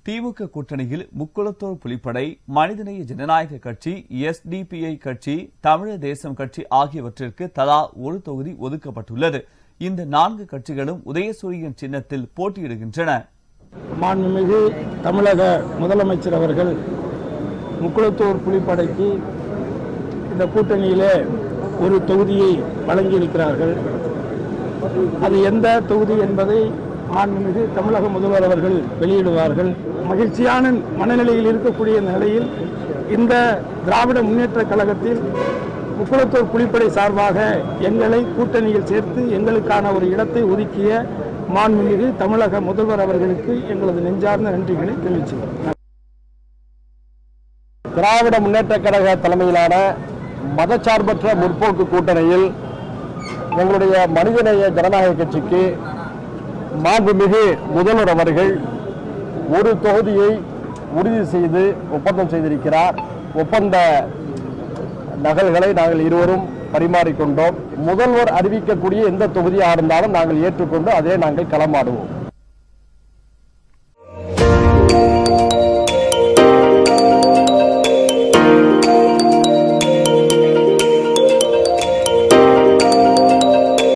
திமுக கூட்டணியில் முக்குளத்தோர் புலிப்படை, மனிதநேய ஜனநாயக கட்சி, SDPI கட்சி, தமிழர் தேசம் கட்சி ஆகியவற்றிற்கு தலா ஒரு தொகுதி ஒதுக்கப்பட்டுள்ளது. இந்த 4 கட்சிகளும் உதயசூரியன் சின்னத்தில் போட்டியிடுகின்றன. மாண்புமிகு தமிழக முதலமைச்சர் அவர்கள் முக்குளத்தோர் புலிப்படைக்கு இந்த கூட்டணியிலே ஒரு தொகுதியை வழங்கியிருக்கிறார்கள். அது எந்த தொகுதி என்பதை மாண்புமிகு தமிழக முதல்வர் அவர்கள் வெளியிடுவார்கள். மகிழ்ச்சியான மனநிலையில் இருக்கக்கூடிய நிலையில் இந்த திராவிட முன்னேற்ற கழகத்தில் முக்குளத்தோர் புலிப்படை சார்பாக எங்களை கூட்டணியில் சேர்த்து எங்களுக்கான ஒரு இடத்தை ஒதுக்கிய மாண்புமிகு தமிழக முதல்வர் அவர்களுக்கு எங்களது நெஞ்சார்ந்த நன்றிகளை தெரிவிச்சுக்கிறோம். திராவிட முன்னேற்ற கழக தலைமையிலான மதச்சார்பற்ற முற்போக்கு கூட்டணியில் எங்களுடைய மனிதநேய ஜனநாயக கட்சிக்கு மாண்புமிகு முதல்வர் அவர்கள் ஒரு தொகுதியை உறுதி செய்து ஒப்பந்தம் செய்திருக்கிறார். ஒப்பந்த நகல்களை நாங்கள் இருவரும் பரிமாறிக்கொண்டோம். முதல்வர் அறிவிக்கக்கூடிய எந்த தொகுதியாக இருந்தாலும் நாங்கள் ஏற்றுக்கொண்டு அதே நாங்கள் களமாடுவோம்.